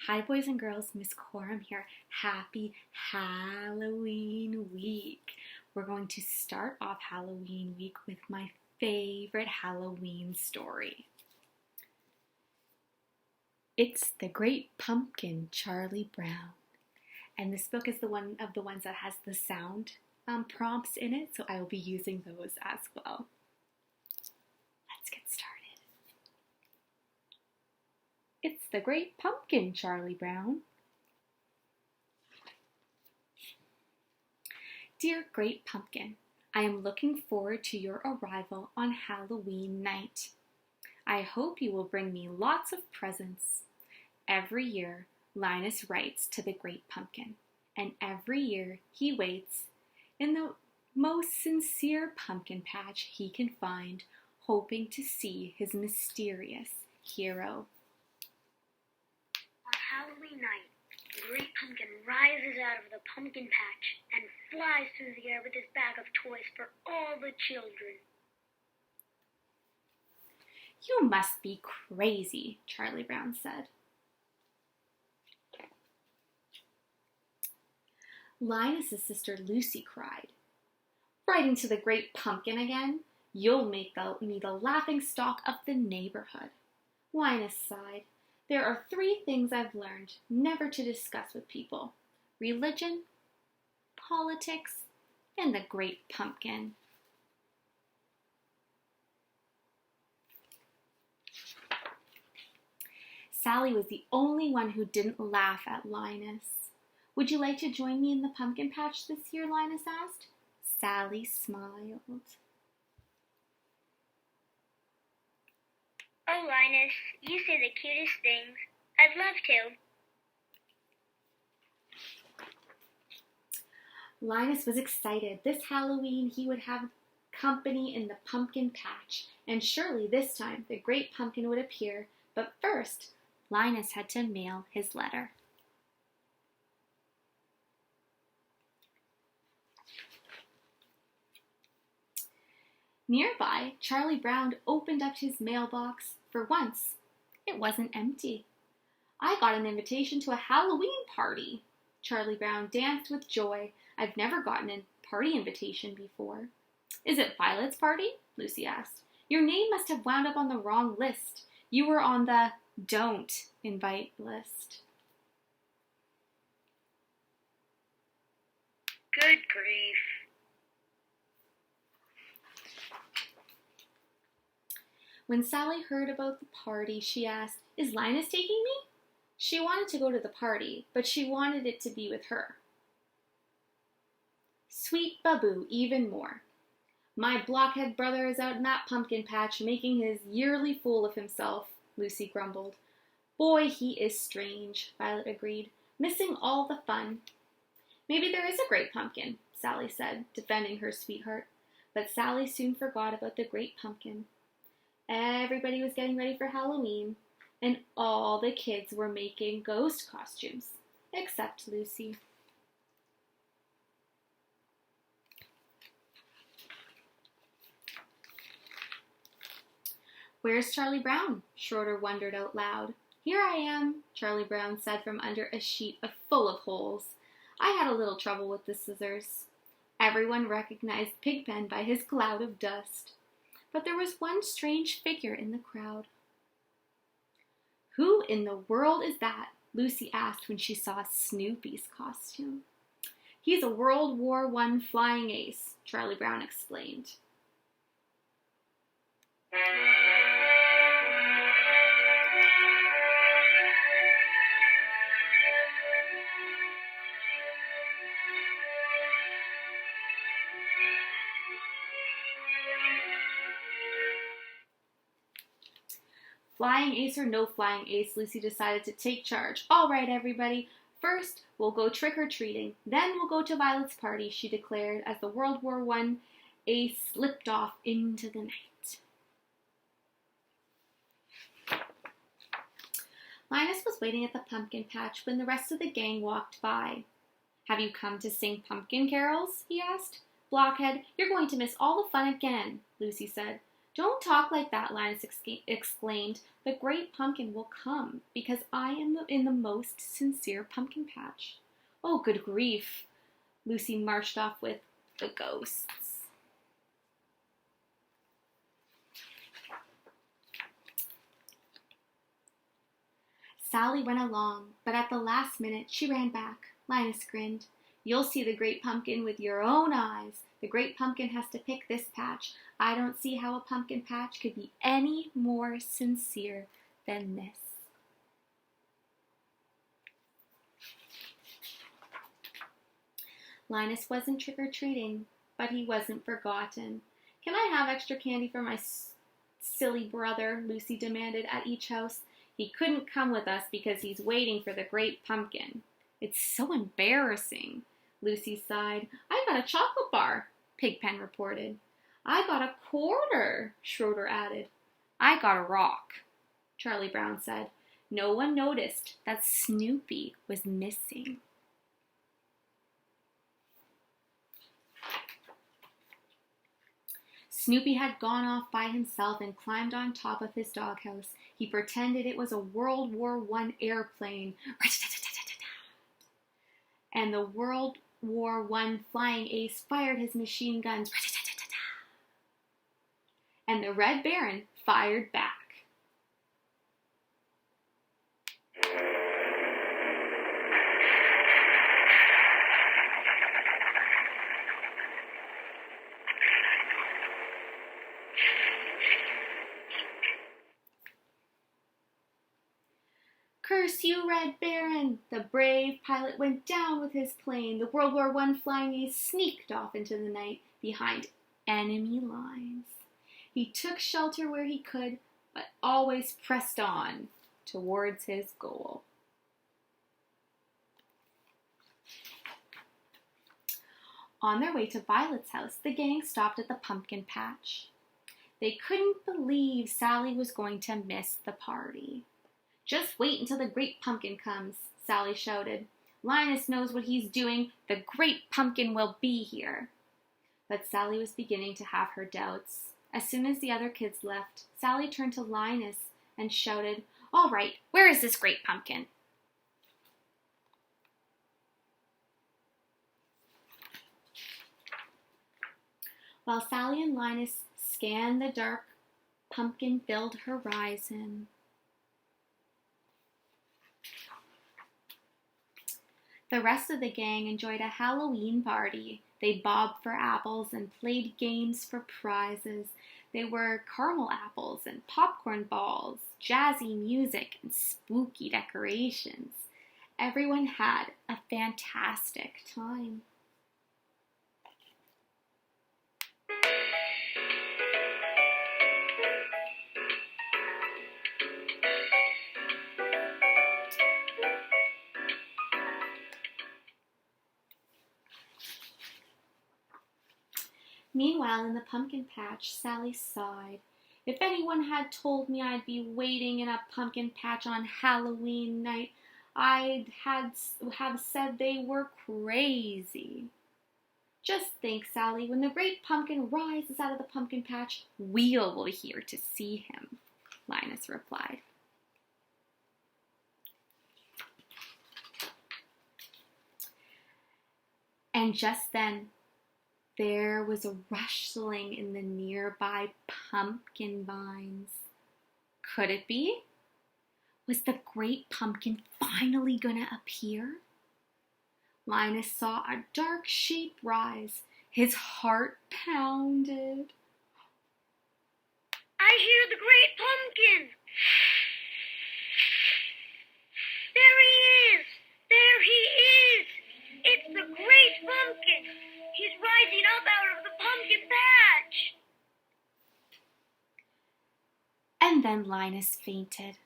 Hi boys and girls, Miss Coram here. Happy Halloween week. We're going to start off Halloween week with my favorite Halloween story. It's The Great Pumpkin, Charlie Brown. And this book is one of the ones that has the sound prompts in it, so I will be using those as well. Let's get started. It's the Great Pumpkin, Charlie Brown. Dear Great Pumpkin, I am looking forward to your arrival on Halloween night. I hope you will bring me lots of presents. Every year, Linus writes to the Great Pumpkin, and every year he waits in the most sincere pumpkin patch he can find, hoping to see his mysterious hero. Halloween night, the Great Pumpkin rises out of the pumpkin patch and flies through the air with his bag of toys for all the children. You must be crazy, Charlie Brown said. Linus's sister Lucy cried. Writing to the Great Pumpkin again? You'll make me the laughing stock of the neighborhood. Linus sighed. There are 3 things I've learned never to discuss with people: religion, politics, and the Great Pumpkin. Sally was the only one who didn't laugh at Linus. Would you like to join me in the pumpkin patch this year? Linus asked. Sally smiled. Oh, Linus, you say the cutest things. I'd love to. Linus was excited. This Halloween he would have company in the pumpkin patch, and surely this time the Great Pumpkin would appear. But first, Linus had to mail his letter. Nearby, Charlie Brown opened up his mailbox. For once, it wasn't empty. I got an invitation to a Halloween party. Charlie Brown danced with joy. I've never gotten a party invitation before. Is it Violet's party? Lucy asked. Your name must have wound up on the wrong list. You were on the don't invite list. Good grief. When Sally heard about the party, she asked, Is Linus taking me? She wanted to go to the party, but she wanted it to be with her. Sweet Baboo, even more. My blockhead brother is out in that pumpkin patch making his yearly fool of himself, Lucy grumbled. Boy, he is strange, Violet agreed, missing all the fun. Maybe there is a Great Pumpkin, Sally said, defending her sweetheart. But Sally soon forgot about the Great Pumpkin. Everybody was getting ready for Halloween, and all the kids were making ghost costumes, except Lucy. Where's Charlie Brown? Schroeder wondered out loud. Here I am, Charlie Brown said from under a sheet full of holes. I had a little trouble with the scissors. Everyone recognized Pigpen by his cloud of dust. But there was one strange figure in the crowd. Who in the world is that? Lucy asked when she saw Snoopy's costume. He's a World War I flying ace, Charlie Brown explained. Flying ace or no flying ace, Lucy decided to take charge. All right, everybody. First, we'll go trick-or-treating. Then we'll go to Violet's party, she declared, as the World War I ace slipped off into the night. Linus was waiting at the pumpkin patch when the rest of the gang walked by. Have you come to sing pumpkin carols? He asked. Blockhead, you're going to miss all the fun again, Lucy said. Don't talk like that, Linus exclaimed. The great pumpkin will come, because I am in the most sincere pumpkin patch. Oh, good grief. Lucy marched off with the ghosts. Sally went along, but at the last minute she ran back. Linus grinned. You'll see the great pumpkin with your own eyes. The great pumpkin has to pick this patch. I don't see how a pumpkin patch could be any more sincere than this. Linus wasn't trick-or-treating, but he wasn't forgotten. Can I have extra candy for my silly brother? Lucy demanded at each house. He couldn't come with us because he's waiting for the great pumpkin. It's so embarrassing, Lucy sighed. I got a chocolate bar, Pigpen reported. I got a quarter, Schroeder added. I got a rock, Charlie Brown said. No one noticed that Snoopy was missing. Snoopy had gone off by himself and climbed on top of his doghouse. He pretended it was a World War I airplane. And the World War I flying ace fired his machine guns. And the Red Baron fired back. Curse you, Red Baron! The brave pilot went down with his plane. The World War I flying ace sneaked off into the night behind enemy lines. He took shelter where he could, but always pressed on towards his goal. On their way to Violet's house, the gang stopped at the pumpkin patch. They couldn't believe Sally was going to miss the party. Just wait until the great pumpkin comes, Sally shouted. Linus knows what he's doing. The great pumpkin will be here. But Sally was beginning to have her doubts. As soon as the other kids left, Sally turned to Linus and shouted, All right, where is this great pumpkin? While Sally and Linus scanned the dark, pumpkin-filled horizon, the rest of the gang enjoyed a Halloween party. They bobbed for apples and played games for prizes. There were caramel apples and popcorn balls, jazzy music, and spooky decorations. Everyone had a fantastic time. Meanwhile, in the pumpkin patch, Sally sighed. If anyone had told me I'd be waiting in a pumpkin patch on Halloween night, I'd have said they were crazy. Just think, Sally, when the great pumpkin rises out of the pumpkin patch, we'll be here to see him, Linus replied. And just then, there was a rustling in the nearby pumpkin vines. Could it be? Was the great pumpkin finally gonna appear? Linus saw a dark shape rise. His heart pounded. I hear the great pumpkin! There he is! There he is! It's the great pumpkin! He's rising up out of the pumpkin patch! And then Linus fainted.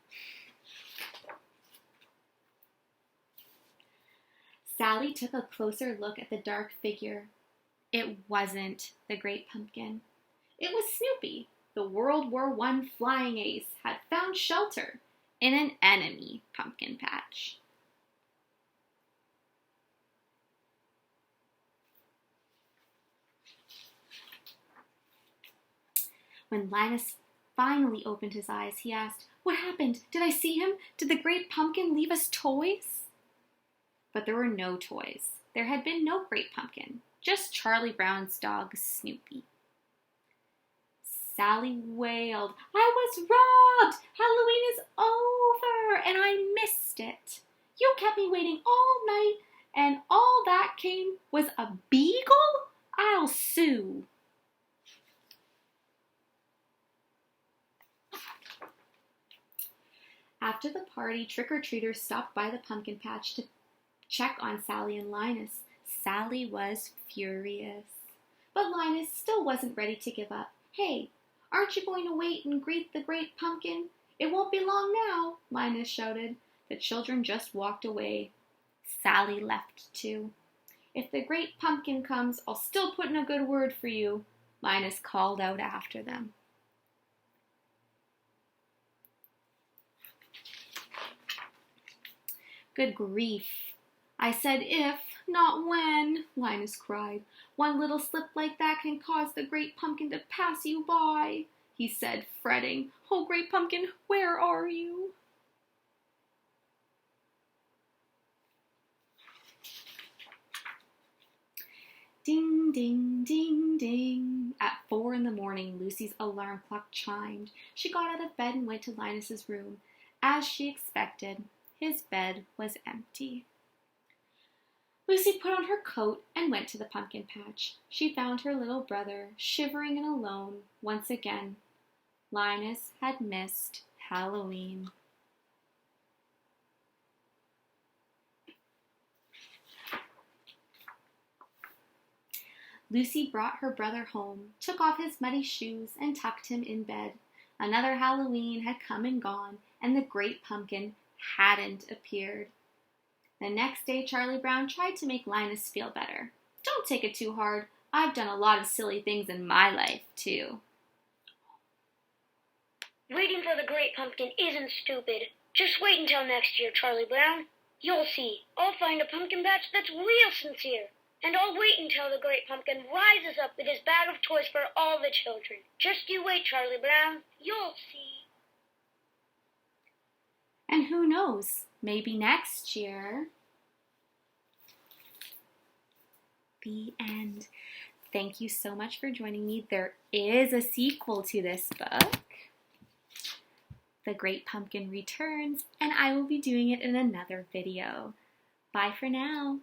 Sally took a closer look at the dark figure. It wasn't the great pumpkin. It was Snoopy. The World War I flying ace had found shelter in an enemy pumpkin patch. When Linus finally opened his eyes, he asked, "What happened? Did I see him? Did the great pumpkin leave us toys?" But there were no toys. There had been no great pumpkin, just Charlie Brown's dog, Snoopy. Sally wailed, "I was robbed! Halloween is over, and I missed it. You kept me waiting all night, and all that came was a beagle? I'll sue." After the party, trick-or-treaters stopped by the pumpkin patch to check on Sally and Linus. Sally was furious, but Linus still wasn't ready to give up. "Hey, aren't you going to wait and greet the great pumpkin? It won't be long now," Linus shouted. The children just walked away. Sally left too. "If the great pumpkin comes, I'll still put in a good word for you," Linus called out after them. "Good grief. I said if, not when," Linus cried. "One little slip like that can cause the great pumpkin to pass you by," he said, fretting. "Oh, great pumpkin, where are you?" Ding, ding, ding, ding. At 4 a.m, Lucy's alarm clock chimed. She got out of bed and went to Linus's room. As she expected, his bed was empty. Lucy put on her coat and went to the pumpkin patch. She found her little brother, shivering and alone once again. Linus had missed Halloween. Lucy brought her brother home, took off his muddy shoes, and tucked him in bed. Another Halloween had come and gone, and the great pumpkin hadn't appeared. The next day, Charlie Brown tried to make Linus feel better. "Don't take it too hard. I've done a lot of silly things in my life, too." Waiting for the great pumpkin isn't stupid. Just wait until next year, Charlie Brown. You'll see. I'll find a pumpkin patch that's real sincere. And I'll wait until the great pumpkin rises up with his bag of toys for all the children. Just you wait, Charlie Brown. You'll see. And who knows, maybe next year. The end. Thank you so much for joining me. There is a sequel to this book. The Great Pumpkin Returns, and I will be doing it in another video. Bye for now.